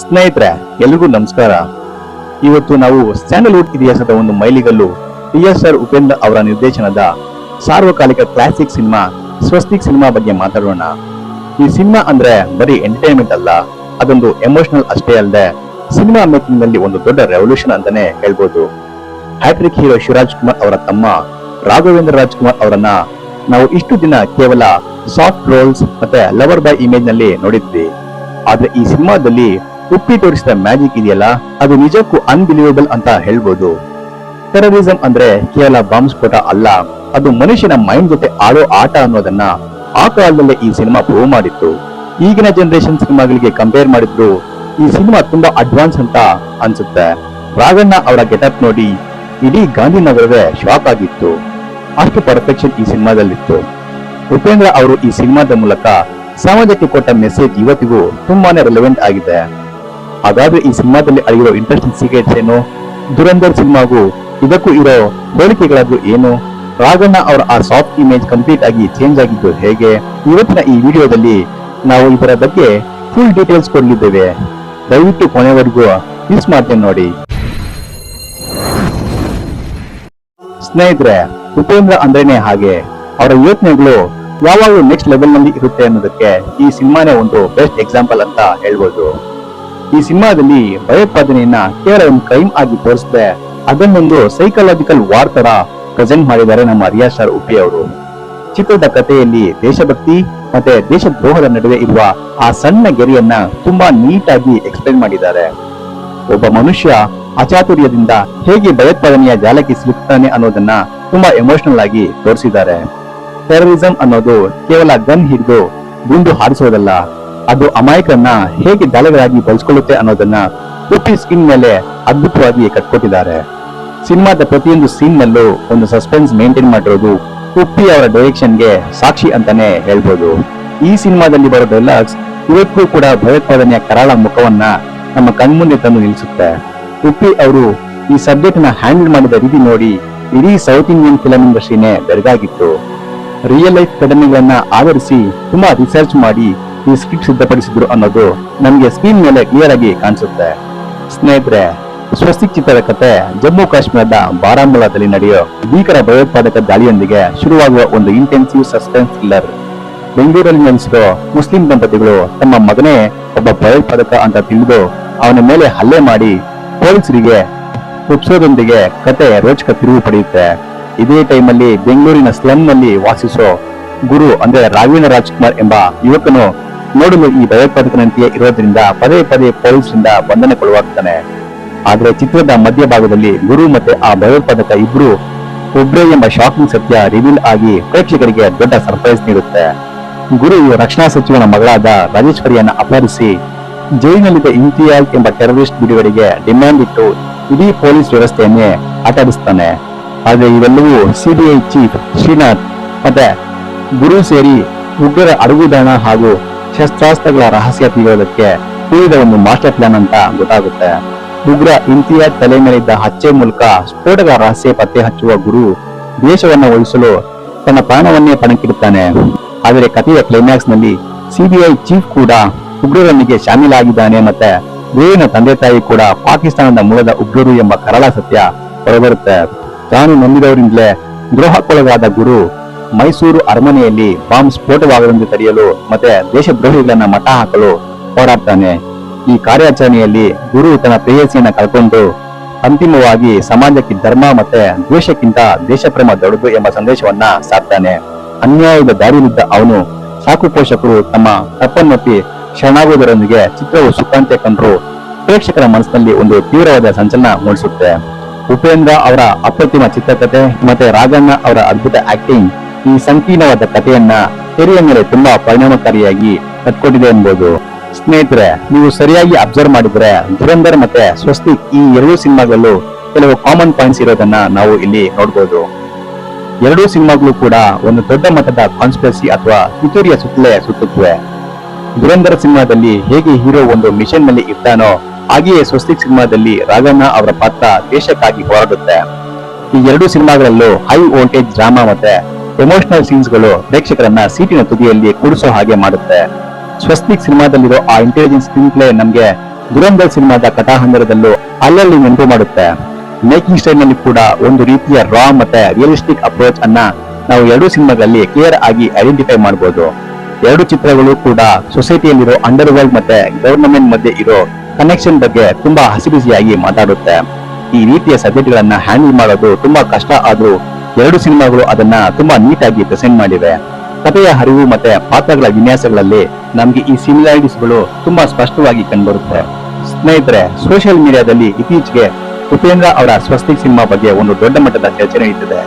ಸ್ನೇಹಿತರೆ, ಎಲ್ರಿಗೂ ನಮಸ್ಕಾರ. ಇವತ್ತು ನಾವು ಸ್ಯಾಂಡಲ್ವುಡ್ ಇತಿಹಾಸದ ಒಂದು ಮೈಲಿಗಲ್ಲು TSR ಉಪೇಂದ್ರ ಅವರ ನಿರ್ದೇಶನದ ಸಾರ್ವಕಾಲಿಕ ಕ್ಲಾಸಿಕ್ ಸಿನಿಮಾ ಸ್ವಸ್ತಿಕ್ ಸಿನಿಮಾ ಬಗ್ಗೆ ಮಾತಾಡೋಣ. ಈ ಸಿನಿಮಾ ಅಂದ್ರೆ ಬರೀ ಎಂಟರ್ಟೈನ್ಮೆಂಟ್ ಅಲ್ಲ, ಅದೊಂದು ಎಮೋಷನಲ್ ಅಷ್ಟೇ ಅಲ್ಲದೆ ಸಿನಿಮಾ ಮೇಕಿಂಗ್ ನಲ್ಲಿ ಒಂದು ದೊಡ್ಡ ರೆವಲ್ಯೂಷನ್ ಅಂತಾನೆ ಹೇಳ್ಬೋದು. ಹ್ಯಾಟ್ರಿಕ್ ಹೀರೋ ಶಿವರಾಜ್ ಕುಮಾರ್ ಅವರ ತಮ್ಮ ರಾಘವೇಂದ್ರ ರಾಜ್ಕುಮಾರ್ ಅವರನ್ನ ನಾವು ಇಷ್ಟು ದಿನ ಕೇವಲ ಸಾಫ್ಟ್ ರೋಲ್ಸ್ ಮತ್ತೆ ಲವರ್ ಬಾಯ್ ಇಮೇಜ್ ನಲ್ಲಿ ನೋಡಿದ್ವಿ. ಆದ್ರೆ ಈ ಸಿನಿಮಾದಲ್ಲಿ ಉಪ್ಪಿ ತೋರಿಸಿದ ಮ್ಯಾಜಿಕ್ ಇದೆಯಲ್ಲ, ಅದು ನಿಜಕ್ಕೂ ಅನ್ಬಿಲೀವಬಲ್ ಅಂತ ಹೇಳ್ಬೋದು. ಟೆರರಿಸಂ ಅಂದ್ರೆ ಕೇವಲ ಬಾಂಬ್ ಸ್ಫೋಟ ಅಲ್ಲ, ಅದು ಮನುಷ್ಯನ ಮೈಂಡ್ ಜೊತೆ ಆಡೋ ಆಟ ಅನ್ನೋದನ್ನ ಆ ಕಾಲದಲ್ಲೇ ಈ ಸಿನಿಮಾ ಪ್ರೂವ್ ಮಾಡಿತ್ತು. ಈಗಿನ ಜನರೇಷನ್ ಸಿನಿಮಾಗಳಿಗೆ ಕಂಪೇರ್ ಮಾಡಿದ್ರು ಈ ಸಿನಿಮಾ ತುಂಬಾ ಅಡ್ವಾನ್ಸ್ ಅಂತ ಅನ್ಸುತ್ತೆ. ರಾಘಣ್ಣ ಅವರ ಗೆಟಪ್ ನೋಡಿ ಇಡೀ ಗಾಂಧಿನಗರವೇ ಶಾಕ್ ಆಗಿತ್ತು. ಅಷ್ಟು ಪರ್ಫೆಕ್ಷನ್ ಈ ಸಿನಿಮಾದಲ್ಲಿತ್ತು. ಉಪೇಂದ್ರ ಅವರು ಈ ಸಿನಿಮಾದ ಮೂಲಕ ಸಮಾಜಕ್ಕೆ ಕೊಟ್ಟ ಮೆಸೇಜ್ ಇವತ್ತಿಗೂ ತುಂಬಾನೇ ರೆಲೆವೆಂಟ್ ಆಗಿದೆ. ಹಾಗಾದ್ರೆ ಈ ಸಿನಿಮಾದಲ್ಲಿ ಅಲ್ಲಿರೋ ಇಂಟ್ರೆಸ್ಟಿಂಗ್ ಸೀಕ್ರೆಟ್ಸ್ ಏನು, ದುರಂಧರ್ ಸಿನಿಮಾಗೂ ಇದಕ್ಕೂ ಇರೋ ಹೋಲಿಕೆಗಳಾದ್ರೂ ಏನು, ರಾಘಣ್ಣ ಅವರ ಆ ಸಾಫ್ಟ್ ಇಮೇಜ್ ಕಂಪ್ಲೀಟ್ ಆಗಿ ಚೇಂಜ್ ಆಗಿದ್ದು ಹೇಗೆ, ಇವತ್ತಿನ ಈ ವಿಡಿಯೋದಲ್ಲಿ ನಾವು ಇದರ ಬಗ್ಗೆ ಫುಲ್ ಡೀಟೇಲ್ಸ್ ಕೊಡಲಿದ್ದೇವೆ. ದಯವಿಟ್ಟು ಕೊನೆವರೆಗೂ ಮಿಸ್ ಮಾಡ್ತೇನೆ ನೋಡಿ. ಸ್ನೇಹಿತರೆ, ಉಪೇಂದ್ರ ಅಂದ್ರೇನೆ ಹಾಗೆ, ಅವರ ಯೋಚನೆಗಳು ಯಾವಾಗಲೂ ನೆಕ್ಸ್ಟ್ ಲೆವೆಲ್ ನಲ್ಲಿ ಇರುತ್ತೆ ಅನ್ನೋದಕ್ಕೆ ಈ ಸಿನಿಮಾನೇ ಒಂದು ಬೆಸ್ಟ್ ಎಕ್ಸಾಂಪಲ್ ಅಂತ ಹೇಳ್ಬೋದು. ಈ ಸಿನಿಮಾದಲ್ಲಿ ಭಯೋತ್ಪಾದನೆಯನ್ನ ಕೇವಲ ಒಂದು ಕ್ರೈಮ್ ಆಗಿ ತೋರಿಸದೆ ಅದನ್ನೊಂದು ಸೈಕಾಲಜಿಕಲ್ ವಾರ್ ತರ ಪ್ರೆಸೆಂಟ್ ಮಾಡಿದ್ದಾರೆ ನಮ್ಮ ರಿಯಾಜ್ ಸರ್ ಉಪ್ಪಿ ಅವರು. ಚಿತ್ರದ ಕಥೆಯಲ್ಲಿ ದೇಶಭಕ್ತಿ ಮತ್ತೆ ದೇಶದ್ರೋಹದ ನಡುವೆ ಇರುವ ಆ ಸಣ್ಣ ಗೆರೆಯನ್ನ ತುಂಬಾ ನೀಟಾಗಿ ಎಕ್ಸ್ಪ್ಲೈನ್ ಮಾಡಿದ್ದಾರೆ. ಒಬ್ಬ ಮನುಷ್ಯ ಅಚಾತುರ್ಯದಿಂದ ಹೇಗೆ ಭಯೋತ್ಪಾದನೆಯ ಜಾಲಕ್ಕೆ ಸಿಲುಕ್ತಾನೆ ಅನ್ನೋದನ್ನ ತುಂಬಾ ಎಮೋಷನಲ್ ಆಗಿ ತೋರಿಸಿದ್ದಾರೆ. ಟೆರರಿಸಂ ಅನ್ನೋದು ಕೇವಲ ಗನ್ ಹಿಡಿದು ಗುಂಡು ಹಾರಿಸೋದಲ್ಲ, ಅದು ಅಮಾಯಕರನ್ನ ಹೇಗೆ ದಾಳಿಗಳಾಗಿ ಬಳಸ್ಕೊಳ್ಳುತ್ತೆ ಅನ್ನೋದನ್ನ ಉಪ್ಪಿ ಸ್ಕ್ರೀನ್ ಮೇಲೆ ಅದ್ಭುತವಾಗಿ ಕಟ್ಕೊಟ್ಟಿದ್ದಾರೆ. ಸಿನಿಮಾದ ಪ್ರತಿಯೊಂದು ಸೀನ್ ನಲ್ಲೂ ಒಂದು ಸಸ್ಪೆನ್ಸ್ ಮೇಂಟೈನ್ ಮಾಡಿರೋದು ಉಪ್ಪಿ ಅವರ ಡೈರೆಕ್ಷನ್ಗೆ ಸಾಕ್ಷಿ ಅಂತಾನೆ ಹೇಳ್ಬೋದು. ಈ ಸಿನಿಮಾದಲ್ಲಿ ಬರೋ ಡೈಲಾಗ್ಸ್ ಇವತ್ತಿಗೂ ಕೂಡ ಭಯೋತ್ಪಾದನೆಯ ಕರಾಳ ಮುಖವನ್ನ ನಮ್ಮ ಕಣ್ಮುಂದೆ ತಂದು ನಿಲ್ಲಿಸುತ್ತೆ. ಉಪ್ಪಿ ಅವರು ಈ ಸಬ್ಜೆಕ್ಟ್ ನ ಹ್ಯಾಂಡಲ್ ಮಾಡಿದ ರೀತಿ ನೋಡಿ ಇಡೀ ಸೌತ್ ಇಂಡಿಯನ್ ಫಿಲಂ ಇಂಡಸ್ಟ್ರಿನೇ ಬೆರಗಾಗಿತ್ತು. ರಿಯಲ್ ಲೈಫ್ ಘಟನೆಗಳನ್ನ ಆಧರಿಸಿ ತುಂಬಾ ರಿಸರ್ಚ್ ಮಾಡಿ ಈ ಸ್ಕ್ರಿಪ್ಟ್ ಸಿದ್ಧಪಡಿಸಿದ್ರು ಅನ್ನೋದು ನಮ್ಗೆ ಸ್ಕ್ರೀನ್ ಮೇಲೆ ಕ್ಲಿಯರ್ ಆಗಿ ಕಾಣಿಸುತ್ತೆ. ಸ್ನೇಹಿತರೆ, ಸ್ವಸ್ತಿಕ್ ಚಿತ್ರದ ಕತೆ ಜಮ್ಮು ಕಾಶ್ಮೀರದ ಬಾರಾಮುಲಾದಲ್ಲಿ ನಡೆಯೋ ಭೀಕರ ಭಯೋತ್ಪಾದಕ ದಾಳಿಯೊಂದಿಗೆ ಶುರುವಾಗುವ ಒಂದು ಇಂಟೆನ್ಸಿವ್ ಸಸ್ಪೆನ್ಸ್ ಥ್ರಿಲ್ಲರ್. ಬೆಂಗಳೂರಲ್ಲಿ ನೆಲೆಸಿರೋ ಮುಸ್ಲಿಂ ದಂಪತಿಗಳು ತಮ್ಮ ಮಗನೇ ಒಬ್ಬ ಭಯೋತ್ಪಾದಕ ಅಂತ ತಿಳಿದು ಅವನ ಮೇಲೆ ಹಲ್ಲೆ ಮಾಡಿ ಪೊಲೀಸರಿಗೆ ಒಪ್ಸೋದೊಂದಿಗೆ ಕತೆ ರೋಚಕ ತಿರುವು ಪಡೆಯುತ್ತೆ. ಇದೇ ಟೈಮಲ್ಲಿ ಬೆಂಗಳೂರಿನ ಸ್ಲಮ್ ನಲ್ಲಿ ವಾಸಿಸೋ ಗುರು ಅಂದ್ರೆ ರಾಘವೇಂದ್ರ ರಾಜ್ಕುಮಾರ್ ಎಂಬ ಯುವಕನು ನೋಡಲು ಈ ಭಯೋತ್ಪಾದಕನಂತೆಯೇ ಇರೋದ್ರಿಂದ ಪದೇ ಪದೇ ಪೊಲೀಸರಿಂದ ಬಂಧನಕ್ಕೊಳಗಾಗ್ತಾನೆ. ಆದ್ರೆ ಚಿತ್ರದ ಮಧ್ಯಭಾಗದಲ್ಲಿ ಗುರು ಮತ್ತೆ ಆ ಭಯೋತ್ಪಾದಕ ಇಬ್ರು ಒಬ್ರೇ ಎಂಬ ಶಾಕಿಂಗ್ ಸತ್ಯ ರಿವೀಲ್ ಆಗಿ ಪ್ರೇಕ್ಷಕರಿಗೆ ದೊಡ್ಡ ಸರ್ಪ್ರೈಸ್ ನೀಡುತ್ತೆ. ಗುರು ರಕ್ಷಣಾ ಸಚಿವನ ಮಗಳಾದ ರಾಜೇಶ್ವರಿಯನ್ನ ಅಪಹರಿಸಿ ಜೈಲಿನಲ್ಲಿದ್ದ ಇಮ್ತಿಯಾಜ್ ಎಂಬ ಟೆರರಿಸ್ಟ್ ಬಿಡುಗಡೆಗೆ ಡಿಮ್ಯಾಂಡ್ ಇಟ್ಟು ಇಡೀ ಪೊಲೀಸ್ ವ್ಯವಸ್ಥೆಯನ್ನೇ ಆಟಾಡಿಸ್ತಾನೆ. ಆದ್ರೆ ಇವೆಲ್ಲವೂ ಸಿಬಿಐ ಚೀಫ್ ಶ್ರೀನಾಥ್ ಮತ್ತೆ ಗುರು ಸೇರಿ ಉಗ್ರರ ಅಡಗುದಾಣ ಹಾಗೂ ಶಸ್ತ್ರಾಸ್ತ್ರಗಳ ರಹಸ್ಯ ತಿಳಿಯೋದಕ್ಕೆ ಉಳಿದ ಒಂದು ಮಾಸ್ಟರ್ ಪ್ಲಾನ್ ಅಂತ ಗೊತ್ತಾಗುತ್ತೆ. ಉಗ್ರ ಇಮ್ತಿಯಾಜ್ ತಲೆ ಮೇಲಿದ್ದ ಹಚ್ಚೆ ಮೂಲಕ ಸ್ಫೋಟಗಳ ರಹಸ್ಯ ಪತ್ತೆ ಹಚ್ಚುವ ಗುರು ದೇಶವನ್ನ ಉಳಿಸಲು ತನ್ನ ಪ್ರಾಣವನ್ನೇ ಪಣಕ್ಕಿಡುತ್ತಾನೆ. ಆದರೆ ಕಥೆಯ ಕ್ಲೈಮ್ಯಾಕ್ಸ್ ನಲ್ಲಿ ಸಿಬಿಐ ಚೀಫ್ ಕೂಡ ಉಗ್ರರೊಂದಿಗೆ ಶಾಮೀಲಾಗಿದ್ದಾನೆ ಮತ್ತೆ ಗುರುವಿನ ತಂದೆ ತಾಯಿ ಕೂಡ ಪಾಕಿಸ್ತಾನದ ಮೂಲದ ಉಗ್ರರು ಎಂಬ ಕರಾಳ ಸತ್ಯ ಹೊರಬರುತ್ತೆ. ತಾನು ನಂಬಿದವರಿಂದಲೇ ದ್ರೋಹಕ್ಕೊಳಗಾದ ಗುರು ಮೈಸೂರು ಅರಮನೆಯಲ್ಲಿ ಬಾಂಬ್ ಸ್ಫೋಟವಾಗದಂತೆ ತಡೆಯಲು ಮತ್ತೆ ದೇಶದ್ರೋಹಿಗಳನ್ನ ಮಟ್ಟ ಹಾಕಲು ಹೋರಾಡ್ತಾನೆ. ಈ ಕಾರ್ಯಾಚರಣೆಯಲ್ಲಿ ಗುರು ತನ್ನ ಪ್ರೇಯಸಿಯನ್ನ ಕಳ್ಕೊಂಡು ಅಂತಿಮವಾಗಿ ಸಮಾಜಕ್ಕೆ ಧರ್ಮ ಮತ್ತೆ ದ್ವೇಷಕ್ಕಿಂತ ದೇಶಪ್ರೇಮ ದೊಡ್ಡದು ಎಂಬ ಸಂದೇಶವನ್ನ ಸಾರ್ತಾನೆ. ಅನ್ಯಾಯದ ದಾರಿಯಲ್ಲಿದ್ದ ಅವನು ಸಾಕು ಪೋಷಕರು ತಮ್ಮ ತಪ್ಪನ್ನೊಪ್ಪಿ ಶರಣಾಗುವುದರೊಂದಿಗೆ ಚಿತ್ರವು ಸುಖಾಂತ್ಯ ಕಂಡ್ರು ಪ್ರೇಕ್ಷಕರ ಮನಸ್ಸಿನಲ್ಲಿ ಒಂದು ತೀವ್ರವಾದ ಸಂಚಲನ ಮೂಡಿಸುತ್ತೆ. ಉಪೇಂದ್ರ ಅವರ ಅಪ್ರತಿಮ ಚಿತ್ರಕಥೆ ಮತ್ತೆ ರಾಘಣ್ಣ ಅವರ ಅದ್ಭುತ ಆಕ್ಟಿಂಗ್ ಈ ಸಂಕೀರ್ಣವಾದ ಕಥೆಯನ್ನ ತೆರೆಯ ಮೇಲೆ ತುಂಬಾ ಪರಿಣಾಮಕಾರಿಯಾಗಿ ಕಟ್ಕೊಟ್ಟಿದೆ ಎನ್ಬೋದು. ಸ್ನೇಹಿತರೆ, ನೀವು ಸರಿಯಾಗಿ ಅಬ್ಸರ್ವ್ ಮಾಡಿದ್ರೆ ದುರಂಧರ್ ಮತ್ತೆ ಸ್ವಸ್ತಿಕ್ ಈ ಎರಡೂ ಸಿನಿಮಾಗಳಲ್ಲೂ ಕೆಲವು ಕಾಮನ್ ಪಾಯಿಂಟ್ಸ್ ಇರೋದನ್ನ ನಾವು ಇಲ್ಲಿ ನೋಡ್ಬೋದು. ಎರಡೂ ಸಿನಿಮಾಗಳು ಕೂಡ ಒಂದು ದೊಡ್ಡ ಮಟ್ಟದ ಕಾನ್ಸ್ಪಿರಸಿ ಅಥವಾ ಪಿತೂರಿಯ ಸುತ್ತಲೇ ಸುತ್ತುತ್ತವೆ. ದುರಂಧರ್ ಸಿನಿಮಾದಲ್ಲಿ ಹೇಗೆ ಹೀರೋ ಒಂದು ಮಿಷನ್ ನಲ್ಲಿ ಇರ್ತಾನೋ ಹಾಗೆಯೇ ಸ್ವಸ್ತಿಕ್ ಸಿನಿಮಾದಲ್ಲಿ ರಾಘಣ್ಣ ಅವರ ಪಾತ್ರ ದೇಶಕ್ಕಾಗಿ ಹೋರಾಡುತ್ತೆ. ಈ ಎರಡೂ ಸಿನಿಮಾಗಳಲ್ಲೂ ಹೈ ವೋಲ್ಟೇಜ್ ಡ್ರಾಮಾ ಮತ್ತೆ ಎಮೋಷನಲ್ ಸೀನ್ಸ್ ಗಳು ಪ್ರೇಕ್ಷಕರನ್ನ ಸೀಟಿನ ತುದಿಯಲ್ಲಿ ಕೂಡಿಸೋ ಹಾಗೆ ಮಾಡುತ್ತೆ. ಸ್ವಸ್ತಿಕ್ ಸಿನಿಮಾದಲ್ಲಿರೋ ಆ ಇಂಟೆಲಿಜೆನ್ಸ್ ಸ್ಕ್ರೀನ್ ಪ್ಲೇ ನಮ್ಗೆ ದುರಂಧರ್ ಸಿನಿಮಾದ ಕಥಾಹಂದರದಲ್ಲೂ ಅಲ್ಲಲ್ಲಿ ನೆನಪು ಮಾಡುತ್ತೆ. ಮೇಕಿಂಗ್ ಸ್ಟೈಲ್ ನಲ್ಲಿ ಕೂಡ ಒಂದು ರೀತಿಯ ರಾ ಮತ್ತೆ ರಿಯಲಿಸ್ಟಿಕ್ ಅಪ್ರೋಚ್ ಅನ್ನ ನಾವು ಎರಡೂ ಸಿನಿಮಾಗಳಲ್ಲಿ ಕ್ಲಿಯರ್ ಆಗಿ ಐಡೆಂಟಿಫೈ ಮಾಡಬಹುದು. ಎರಡು ಚಿತ್ರಗಳು ಕೂಡ ಸೊಸೈಟಿಯಲ್ಲಿರೋ ಅಂಡರ್ ವರ್ಲ್ಡ್ ಮತ್ತೆ ಗವರ್ನಮೆಂಟ್ ಮಧ್ಯೆ ಇರೋ ಕನೆಕ್ಷನ್ ಬಗ್ಗೆ ತುಂಬಾ ಹಸಿಬಿಸಿಯಾಗಿ ಮಾತಾಡುತ್ತೆ. ಈ ರೀತಿಯ ಸಬ್ಜೆಕ್ಟ್ ಗಳನ್ನ ಹ್ಯಾಂಡಲ್ ಮಾಡೋದು ತುಂಬಾ ಕಷ್ಟ ಆದ್ರೂ ಎರಡು ಸಿನಿಮಾಗಳು ಅದನ್ನ ತುಂಬಾ ನೀಟಾಗಿ ಪ್ರೆಸೆಂಟ್ ಮಾಡಿವೆ. ಕಥೆಯ ಹರಿವು ಮತ್ತೆ ಪಾತ್ರಗಳ ವಿನ್ಯಾಸಗಳಲ್ಲಿ ನಮ್ಗೆ ಈ ಸಿಮಿಲಾರಿಟೀಸ್ ಗಳು ತುಂಬಾ ಸ್ಪಷ್ಟವಾಗಿ ಕಂಡುಬರುತ್ತೆ. ಸ್ನೇಹಿತರೆ, ಸೋಷಿಯಲ್ ಮೀಡಿಯಾದಲ್ಲಿ ಇತ್ತೀಚೆಗೆ ಉಪೇಂದ್ರ ಅವರ ಸ್ವಸ್ತಿಕ್ ಸಿನಿಮಾ ಬಗ್ಗೆ ಒಂದು ದೊಡ್ಡ ಮಟ್ಟದ ಚರ್ಚೆ ನಡೀತಿದೆ.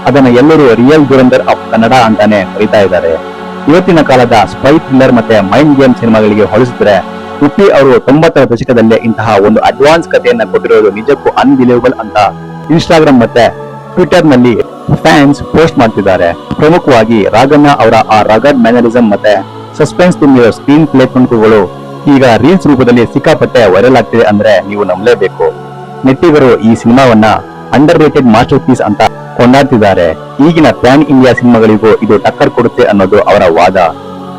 ಅದನ್ನ ಎಲ್ಲರೂ ರಿಯಲ್ ದುರಂಧರ್ ಆಫ್ ಕನ್ನಡ ಅಂತಾನೆ ಕರೀತಾ ಇದ್ದಾರೆ. ಇವತ್ತಿನ ಕಾಲದ ಸ್ಪೈ ಥ್ರಿಲ್ಲರ್ ಮತ್ತೆ ಮೈಂಡ್ ಗೇಮ್ ಸಿನಿಮಾಗಳಿಗೆ ಹೋಲಿಸಿದ್ರೆ ಉಪ್ಪಿ ಅವರು 90ರ ದಶಕದಲ್ಲೇ ಇಂತಹ ಒಂದು ಅಡ್ವಾನ್ಸ್ ಕಥೆಯನ್ನ ಕೊಟ್ಟಿರೋದು ನಿಜಕ್ಕೂ ಅನ್ಬಿಲೀವಬಲ್ ಅಂತ ಇನ್ಸ್ಟಾಗ್ರಾಮ್ ಮತ್ತೆ ಟ್ವಿಟರ್ ನಲ್ಲಿ ಫ್ಯಾನ್ಸ್ ಪೋಸ್ಟ್ ಮಾಡ್ತಿದ್ದಾರೆ. ಪ್ರಮುಖವಾಗಿ ರಾಘಣ್ಣ ಅವರ ಆ ರಗಡ್ ಮ್ಯಾನರಿಸಂ ಮತ್ತೆ ಸಸ್ಪೆನ್ಸ್ ತುಂಬಿರೋ ಸ್ಕ್ರೀನ್ ಪ್ಲೇ ತುಣುಕುಗಳು ಈಗ ರೀಲ್ಸ್ ರೂಪದಲ್ಲಿ ಸಿಕ್ಕಾಪಟ್ಟೆ ವೈರಲ್ ಆಗ್ತಿದೆ ಅಂದ್ರೆ ನೀವು ನಂಬಲೇಬೇಕು. ನೆಟ್ಟಿಗರು ಈ ಸಿನಿಮಾವನ್ನ ಅಂಡರ್ ರೇಟೆಡ್ ಮಾಸ್ಟರ್ ಪೀಸ್ ಅಂತ ಕೊಂಡಾಡ್ತಿದ್ದಾರೆ. ಈಗಿನ ಪ್ಯಾನ್ ಇಂಡಿಯಾ ಸಿನಿಮಾಗಳಿಗೂ ಇದು ಟಕ್ಕರ್ ಕೊಡುತ್ತೆ ಅನ್ನೋದು ಅವರ ವಾದ.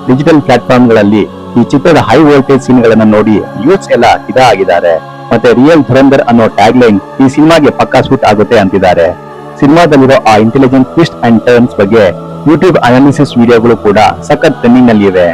ಡಿಜಿಟಲ್ ಪ್ಲಾಟ್ಫಾರ್ಮ್ ಗಳಲ್ಲಿ ಈ ಚಿತ್ರದ ಹೈ ವೋಲ್ಟೇಜ್ ಸೀನ್ ಗಳನ್ನ ನೋಡಿ ಯೂತ್ಸ್ ಎಲ್ಲ ಆಗಿದ್ದಾರೆ. ಮತ್ತೆ ರಿಯಲ್ ಧುರಂಧರ್ ಅನ್ನೋ ಟ್ಯಾಗ್ ಲೈನ್ ಈ ಸಿನಿಮಾಗೆ ಪಕ್ಕಾ ಸೂಟ್ ಆಗುತ್ತೆ ಅಂತಿದ್ದಾರೆ. ಸಿನಿಮಾದಲ್ಲಿರೋ ಆ ಇಂಟೆಲಿಜೆಂಟ್ ಟ್ವಿಸ್ಟ್ ಅಂಡ್ ಟರ್ನ್ಸ್ ಬಗ್ಗೆ ಯೂಟ್ಯೂಬ್ ಅನಾಲಿಸಿಸ್ ವಿಡಿಯೋಗಳು ಕೂಡ ಸಖತ್ ಟ್ರೆಂಡಿಂಗ್ ನಲ್ಲಿ ಇವೆ.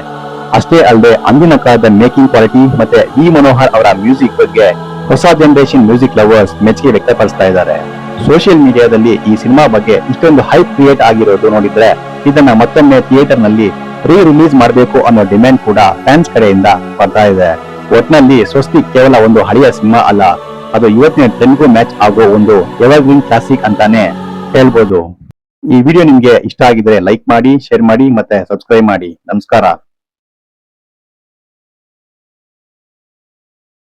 ಅಷ್ಟೇ ಅಲ್ಲದೆ ಅಂದಿನ ಕಾಲದ ಮೇಕಿಂಗ್ ಕ್ವಾಲಿಟಿ ಮತ್ತೆ ವಿ ಮನೋಹರ್ ಅವರ ಮ್ಯೂಸಿಕ್ ಬಗ್ಗೆ ಹೊಸ ಜನರೇಷನ್ ಮ್ಯೂಸಿಕ್ ಲವರ್ಸ್ ಮೆಚ್ಚುಗೆ ವ್ಯಕ್ತಪಡಿಸ್ತಾ ಇದ್ದಾರೆ. ಸೋಷಿಯಲ್ ಮೀಡಿಯಾದಲ್ಲಿ ಈ ಸಿನಿಮಾ ಬಗ್ಗೆ ಇಷ್ಟೊಂದು ಹೈಪ್ ಕ್ರಿಯೇಟ್ ಆಗಿರೋದು ನೋಡಿದ್ರೆ ಇದನ್ನ ಮತ್ತೊಮ್ಮೆ ಥಿಯೇಟರ್ ನಲ್ಲಿ ರಿಲೀಸ್ ಮಾಡಬೇಕು ಅನ್ನೋ ಡಿಮ್ಯಾಂಡ್ ಕೂಡ ಫ್ಯಾನ್ಸ್ ಕಡೆಯಿಂದ ಬರ್ತಾ ಇದೆ. ಒಟ್ನಲ್ಲಿ ಸ್ವಸ್ತಿಕ್ ಕೇವಲ ಒಂದು ಹಳೆಯ ಸಿನಿಮಾ ಅಲ್ಲ, ಅದು ಇವತ್ತಿನ ಟ್ರೆಂಡ್ಗೂ ಮ್ಯಾಚ್ ಆಗೋ ಒಂದು ಎವರ್ಗ್ರೀನ್ ಕ್ಲಾಸಿಕ್ ಅಂತಾನೆ ಹೇಳ್ಬೋದು. ಈ ವಿಡಿಯೋ ನಿಮ್ಗೆ ಇಷ್ಟ ಆಗಿದ್ರೆ ಲೈಕ್ ಮಾಡಿ, ಶೇರ್ ಮಾಡಿ ಮತ್ತೆ ಸಬ್ಸ್ಕ್ರೈಬ್ ಮಾಡಿ. ನಮಸ್ಕಾರ.